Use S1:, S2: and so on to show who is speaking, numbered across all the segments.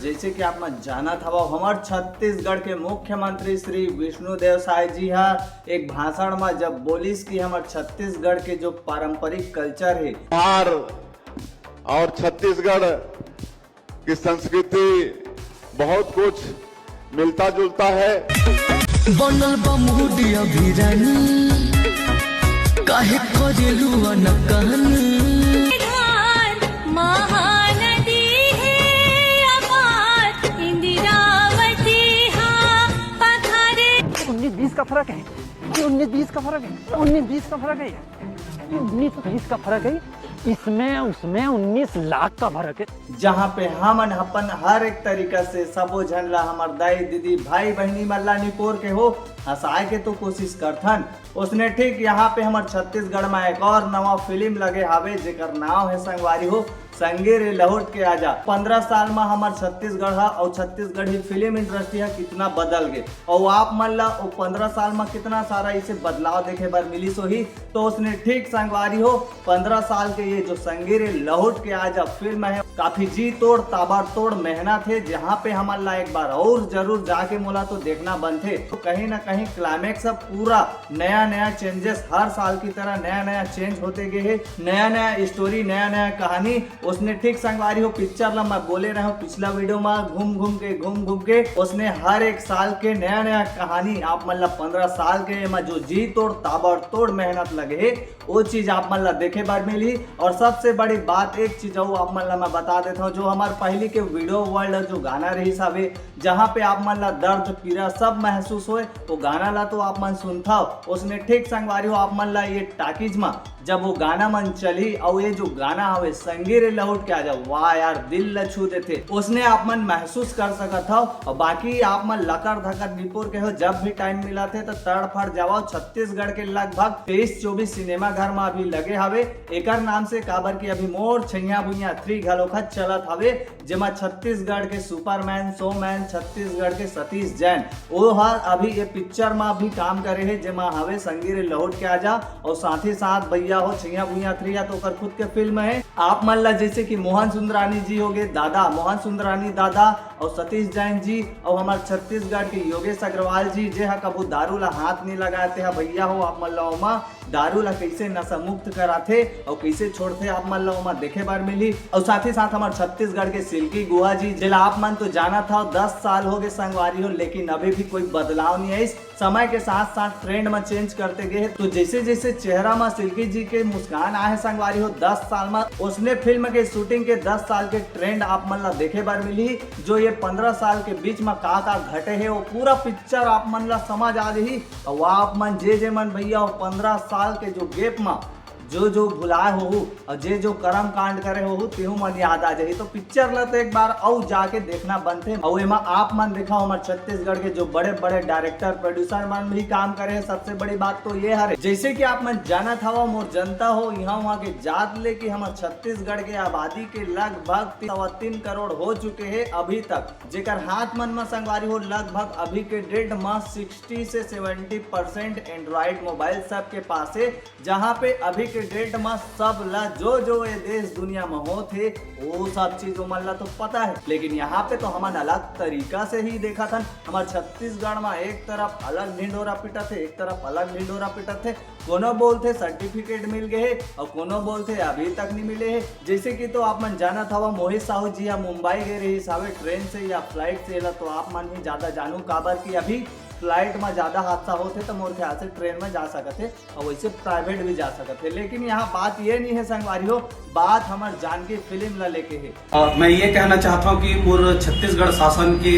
S1: जैसे कि आप मन जानत हवा हमार छत्तीसगढ़ के मुख्यमंत्री श्री विष्णुदेव साय जी हा एक भाषण में जब बोलिस कि हमार छत्तीसगढ़ के जो पारंपरिक कल्चर है
S2: बिहार और छत्तीसगढ़ की संस्कृति बहुत कुछ मिलता जुलता है।
S3: बनल बमुडिया भिरानी काहे करेलू न कहनी
S4: महानदी है अपार इंदिरावती हा पथारे
S5: 19-20 का फर्क है, 19-20 का फर्क है, 19-20 का फर्क है, 19-20 का फर्क है, इसमें उसमें 19 लाख का फर्क है।
S1: जहाँ पे हमन अपन हर एक तरीका से सबो झन ला हमार दाई दीदी भाई बहनी मल्ला निपोर के हो हंसाए के तो कोशिश करथन। उसने ठीक यहाँ पे हमार छत्तीसगढ़ में एक और नवा फिल्म लगे हावे जेकर नाम है संगवारी हो संगे रे लौट के आजा। 15 साल में हमार छत्तीसगढ़ और छत्तीसगढ़ी फिल्म इंडस्ट्री है कितना बदल गए और आप मन ला 15 साल में कितना सारा इसे बदलाव देखे बर मिली सो ही। तो उसने ठीक संगवारी हो 15 साल के ये जो संगे रे लौट के आजा फिल्म है काफी जी तोड़ ताबड़तोड़ मेहनत है जहाँ पे हमारे ला एक बार और जरूर जाके मोला तो देखना बनते। तो कहीं ना कहीं क्लाइमेक्स अब पूरा नया नया चेंजेस हर साल की तरह नया नया चेंज होते गए है, नया नया स्टोरी नया नया कहानी। उसने ठीक संगवारी हो पिक्चर ला मैं बोले रहा हूँ पिछला वीडियो में घूम घूम के उसने हर एक साल के नया नया कहानी आप मतलब 15 साल के में जो जी तोड़ ताबड़तोड़ मेहनत लगे वो चीज आप मतलब देखे बार मिली। और सबसे बड़ी बात एक चीज आप मतलब मैं बता देता हूँ जो हमारे पहले के वीडियो वर्ल्ड जो गाना रही सावे जहाँ पे आप मतलब दर्द पीड़ा सब महसूस होए वो गाना ला तो आप मन सुनता हो। उसने ठीक संगवारी हो आप मन ला ये टाकीज में जब वो गाना मन चली और ये जो गाना हवे संगे रे लौट के आ जाओ वाह यार दिल ल छू देते उसने आप मन महसूस कर सकत हो। और बाकी आप मन लकर धकर निपुर के हो जब भी टाइम मिला थे तो तड़फड़ जाओ छत्तीसगढ़ के लगभग 23-24 सिनेमा घर में अभी लगे हवे एकर नाम से काबर की अभी मोर छैया भुइया 3 घलोखत चलत हवे जेमा छत्तीसगढ़ के सुपरमैन शोमैन छत्तीसगढ़ के सतीश जैन वो हर अभी ये पिक्चर में भी काम करे है जेमा हवे संगे रे लौट के आजा। और साथ ही साथ भैया हो छैया भुइया 3 या तो कर खुद के फिल्म है आप मन ला जैसे कि मोहन सुंदरानी जी हो गए दादा मोहन सुंदरानी दादा और सतीश जैन जी और हमारे छत्तीसगढ़ के योगेश अग्रवाल जी जे हा कबू दारू ला हाथ नहीं लगाते है भैया हो आप मन ला दारू ला कैसे नशा मुक्त कराते और कैसे छोड़ते आप मन ला देखे बार मिली। और साथ ही साथ हमारे छत्तीसगढ़ के सिल्की गुहा जी जिला आप मन तो जाना था 10 साल हो गए संगवारी हो लेकिन अभी भी कोई बदलाव नहीं है। इस समय के साथ साथ ट्रेंड में चेंज करते गए तो जैसे जैसे चेहरा में सिल्की जी के मुस्कान आए संगवारी हो 10 साल में उसने फिल्म के शूटिंग के 10 साल के ट्रेंड आप मन ला देखे बार मिली। जो ये 15 साल के बीच में का घटे है वो पूरा पिक्चर आप मन ला समझ आ रही। और आप मन जे मन भैया 15 साल के जो गैप में जो भुलाए हो और जो कर्म कांड करे हो तेहू मन याद आ जाए। तो पिक्चर ला तो एक बार और जाके देखना बनते और एमा आप मन देखा हमारे छत्तीसगढ़ के जो बड़े बड़े डायरेक्टर प्रोड्यूसर मन भी काम करे हैं। सबसे बड़ी बात तो ये है जैसे कि आप मन जाना था मोर जनता हो यहाँ वहाँ के जात ले कि हमारे छत्तीसगढ़ के आबादी के लगभग 3 करोड़ हो चुके हैं अभी तक जेकर हाथ मन में संगवारी हो लगभग अभी के डेट में 60 से 70% एंड्रॉइड मोबाइल सबके पास है जहाँ पे अभी के डेट में सब ला जो ये देश दुनिया में हो थे वो सब चीजों मन ला तो पता है। लेकिन यहाँ पे तो हमारे अलग तरीका से ही देखा था हमारे छत्तीसगढ़ में एक तरफ अलग ढिंडोरा पिटा थे एक तरफ अलग ढिंडोरा पिटा थे कोनो बोलते सर्टिफिकेट मिल गए और कोनो बोलते अभी तक नहीं मिले है। जैसे कि तो आप मन जाना था मोहित साहू जी या मुंबई गए रही सावे ट्रेन से या फ्लाइट से तो आप मन ही ज्यादा जानू काबर की अभी फ्लाइट में ज्यादा हादसा होते तो मोर ख्याल से ट्रेन में जा सकते और वैसे प्राइवेट भी जा सकते। लेकिन यहाँ बात ये नहीं है संगवारी हो बात हमारे जानकी फिल्म ला लेके है।
S6: मैं ये कहना चाहता हूँ कि मोर छत्तीसगढ़ शासन के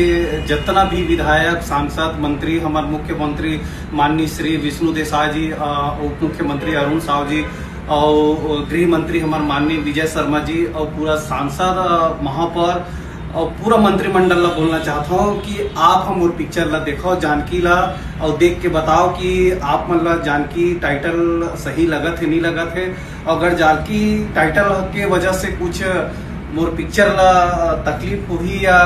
S6: जितना भी विधायक सांसद मंत्री हमारे मुख्यमंत्री माननीय श्री विष्णुदेव साय जी उप मुख्यमंत्री अरुण साव जी और गृह मंत्री हमारे माननीय विजय शर्मा जी और पूरा सांसद महापौर और पूरा मंत्रिमंडल ला बोलना चाहता हूँ कि आप हम और पिक्चर ला देखो जानकी ला और देख के बताओ कि आप मतलब जानकी टाइटल सही लगत है नहीं लगत है। अगर जानकी टाइटल के वजह से कुछ मोर पिक्चर ला तकलीफ हुई या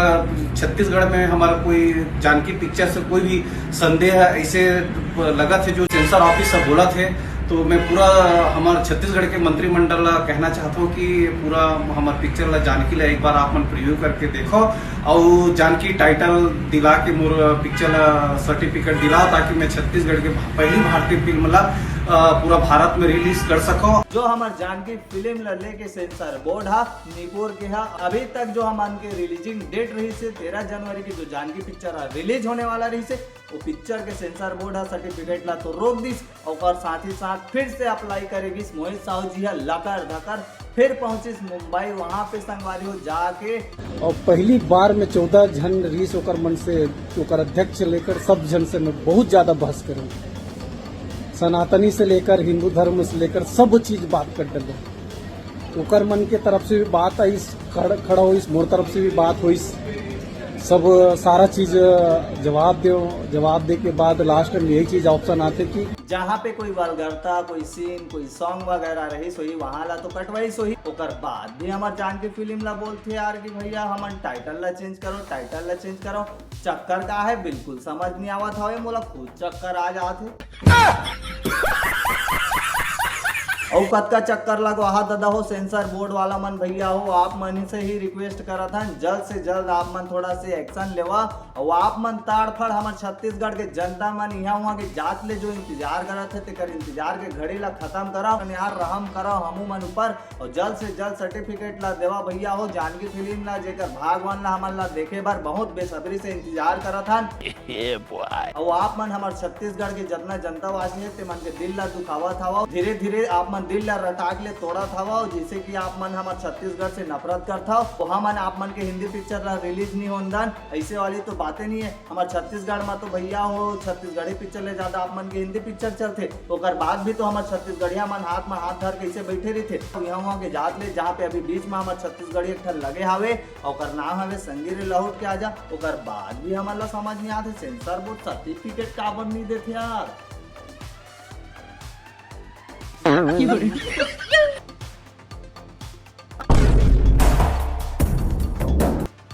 S6: छत्तीसगढ़ में हमारा कोई जानकी पिक्चर से कोई भी संदेह ऐसे लगत है जो सेंसर ऑफिस से बोला थे तो मैं पूरा हमारे छत्तीसगढ़ के मंत्रिमंडल ला कहना चाहता हूँ कि पूरा हमारे पिक्चर ला जानकी ला एक बार आप मन प्रीव्यू करके देखो और जानकी टाइटल दिला के मोर पिक्चर ला सर्टिफिकेट दिलाओ ताकि मैं छत्तीसगढ़ के पहली भारतीय फिल्म ला पूरा भारत में रिलीज कर सको।
S1: जो हमार जानकी फिल्म ला लेके सेंसर बोर्ड हा निपोर के हा अभी तक जो हम के रिलीजिंग डेट रही से 13 जनवरी की जो जानकी पिक्चर रिलीज होने वाला रही से वो पिक्चर के सेंसर बोर्ड हा सर्टिफिकेट ला तो रोक दिस और साथ ही साथ फिर से अप्लाई करेगी मोहित साहू जी हा लकर धकर फिर पहुंचिस मुंबई वहां पे संगवारी हो जाके
S7: और पहली बार में 14 जन रीस ओकर मन से ओकर अध्यक्ष लेकर सब जन से मैं बहुत ज्यादा बहस करूँ, सनातनी से लेकर हिंदू धर्म से लेकर सब चीज बात कर डलो। ओकर मन के तरफ से भी बात आई, खड़ा हुई, मोर तरफ से भी बात हुई, सब सारा चीज जवाब दे के बाद लास्ट में यही चीज ऑप्शन आते कि
S1: जहाँ पे कोई वल्गरता कोई सीन कोई सॉन्ग वगैरह रही सोही वहाँ ला तो कटवाई सोही ओकर बाद भी हमार जानकी फिल्म ला बोलते यार कि भैया हमन टाइटल ला चेंज करो चक्कर का है बिल्कुल समझ नहीं आवत हवे मोला खुद चक्कर आ जाते और कतका चक्कर लगवा दादा हो सेंसर बोर्ड वाला मन भैया हो आप मन से ही रिक्वेस्ट करत हन जल्द से जल्द आप मन थोड़ा से एक्शन लेवा और आप मन ताड़फड़ हमार छत्तीसगढ़ के जनता मन यहाँ वहाँ के जात ले जो इंतजार करत है तेकर इंतजार के घड़ी ला खत्म कराओ यार रहम कराओ हमू मन ऊपर और जल्द से जल्द सर्टिफिकेट ला देवा भैया हो जानकी फिल्म ला जेकर भागवान ला हमन ला देखे बार बहुत बेसब्री से इंतजार करत हन और आप मन हमार छत्तीसगढ़ के जितना जनता वासी है ते मन के दिल ला दुखावत हवा धीरे धीरे आप मन दिल ला रटाक ले तोड़ा था जिससे कि आप मन हमारे छत्तीसगढ़ से नफरत करता हो हमन आप मन के हिंदी पिक्चर ला रिलीज नहीं होंदन ऐसे वाली तो बातें नहीं है। हमारे छत्तीसगढ़ में तो भैया हो छत्तीसगढ़ी पिक्चर ले ज्यादा आप मन के हिंदी पिक्चर चलते ओकर बाद भी तो हमारे छत्तीसगढ़िया मन हाथ में हाथ धर कैसे बैठे रही थे यहाँ वहाँ के जात ले जहाँ पे अभी बीच में हमारे छत्तीसगढ़ी एक ठन लगे हावे और नाम हवे संगीरे लहुट के आजा ओकर बाद भी हमारे ला समझ नहीं आते सेंसर बोर्ड सर्टिफिकेट काबर नहीं देते यार।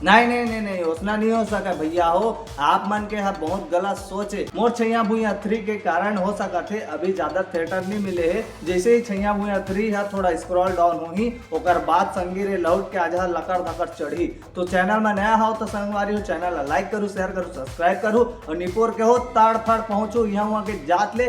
S1: नहीं उतना नहीं हो सका भैया हो आप मन के यहाँ बहुत गलत सोचे मोर छैया भुइया 3 के कारण हो सका थे अभी ज्यादा थिएटर नहीं मिले है जैसे ही छैया भुइया 3 है थोड़ा स्क्रॉल डाउन हुई ओकर बाद संगीरे लौट के आज लकर धकर चढ़ी तो चैनल में नया हो तो संगवारी हो चैनल लाइक करूँ शेयर करूँ सब्सक्राइब करूँ और निपोर के हो ताड़ फाड़ पहुंचो यहाँ वहाँ के जात ले